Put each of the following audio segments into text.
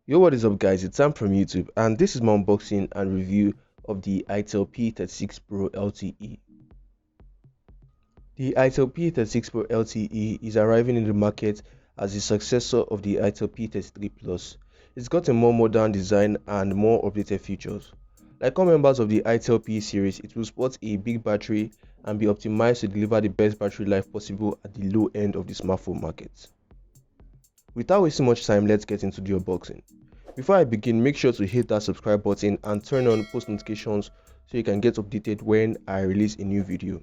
Yo, what is up guys, it's Sam from YouTube and this is my unboxing and review of the Itel P36 Pro LTE. The Itel P36 Pro LTE is arriving in the market as the successor of the Itel P33 Plus. It's got a more modern design and more updated features. Like all members of the Itel P series, it will sport a big battery and be optimized to deliver the best battery life possible at the low end of the smartphone market. Without wasting much time, let's get into the unboxing. Before I begin, make sure to hit that subscribe button and turn on post notifications so you can get updated when I release a new video.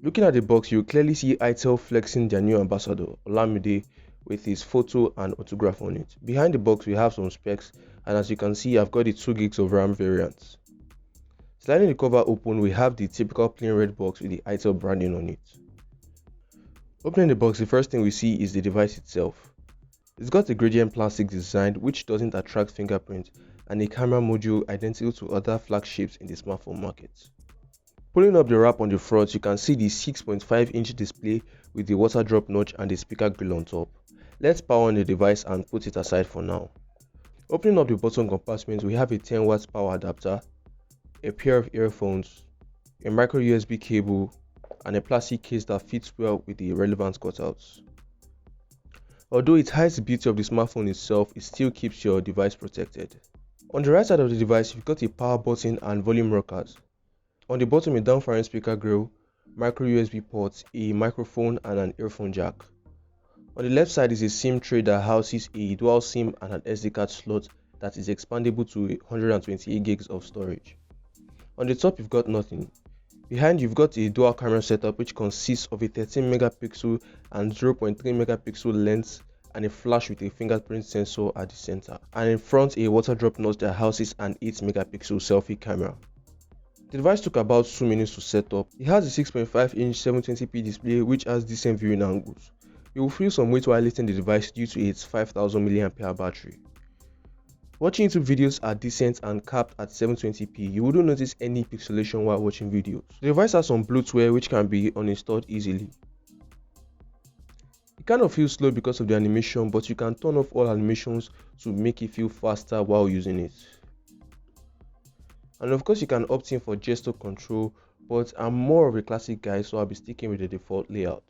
Looking at the box, you clearly see Itel flexing their new ambassador, Olamide, with his photo and autograph on it. Behind the box, we have some specs, and as you can see, I've got the 2GB of RAM variant. Sliding the cover open, we have the typical plain red box with the Itel branding on it. Opening the box, the first thing we see is the device itself. It's got a gradient plastic design which doesn't attract fingerprint and a camera module identical to other flagships in the smartphone market. Pulling up the wrap on the front, you can see the 6.5-inch display with the water drop notch and the speaker grill on top. Let's power on the device and put it aside for now. Opening up the bottom compartment, we have a 10W power adapter, a pair of earphones, a micro USB cable, and a plastic case that fits well with the relevant cutouts. Although it hides the beauty of the smartphone itself, it still keeps your device protected. On the right side of the device, you've got a power button and volume rockers. On the bottom, a down-firing speaker grill, micro USB ports, a microphone, and an earphone jack. On the left side is a SIM tray that houses a dual SIM and an SD card slot that is expandable to 128GB of storage. On the top, you've got nothing. Behind, you've got a dual camera setup which consists of a 13 megapixel and 0.3 megapixel lens and a flash with a fingerprint sensor at the center, and in front a water drop notch that houses an 8 megapixel selfie camera. The device took about 2 minutes to set up. It has a 6.5-inch 720p display which has decent viewing angles. You will feel some weight while lifting the device due to its 5000 mAh battery. Watching YouTube videos are decent and capped at 720p. You wouldn't notice any pixelation while watching videos. The device has some bloatware which can be uninstalled easily. It kind of feels slow because of the animation, but you can turn off all animations to make it feel faster while using it. And of course you can opt in for gesture control, but I'm more of a classic guy, so I'll be sticking with the default layout.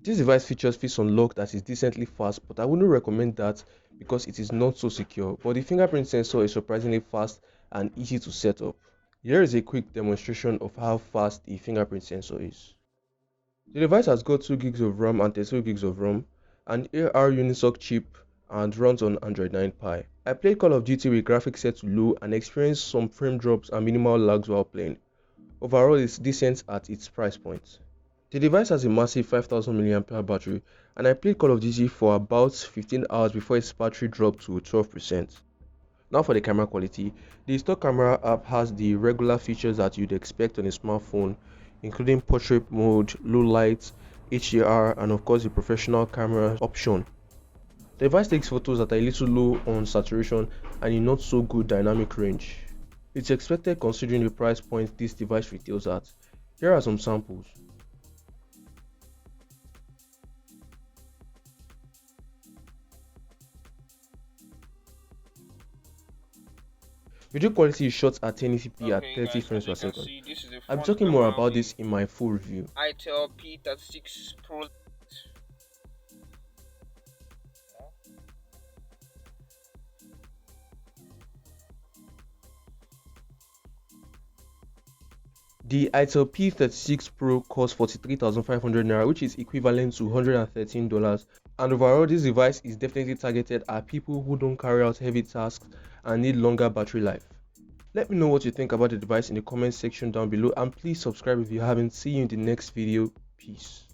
This device features face unlock that is decently fast, but I wouldn't recommend that because it is not so secure, but the fingerprint sensor is surprisingly fast and easy to set up. Here is a quick demonstration of how fast the fingerprint sensor is. The device has got 2GB of RAM and 32GB of ROM, an AR UniSoC chip, and runs on Android 9 Pie. I played Call of Duty with graphics set to low and experienced some frame drops and minimal lags while playing. Overall, it's decent at its price point. The device has a massive 5000 mAh battery, and I played Call of Duty for about 15 hours before its battery dropped to 12%. Now for the camera quality, the stock camera app has the regular features that you'd expect on a smartphone, including portrait mode, low light, HDR, and of course the professional camera option. The device takes photos that are a little low on saturation and in not so good dynamic range. It's expected considering the price point this device retails at. Here are some samples. Video quality is shot at 1080p at 30 frames per second. I'll be talking more about this in my full review. Itel P36 Pro. The Itel P36 Pro costs 43,500 naira, which is equivalent to $113, and overall this device is definitely targeted at people who don't carry out heavy tasks and need longer battery life. Let me know what you think about the device in the comment section down below, and please subscribe if you haven't. See you in the next video. Peace.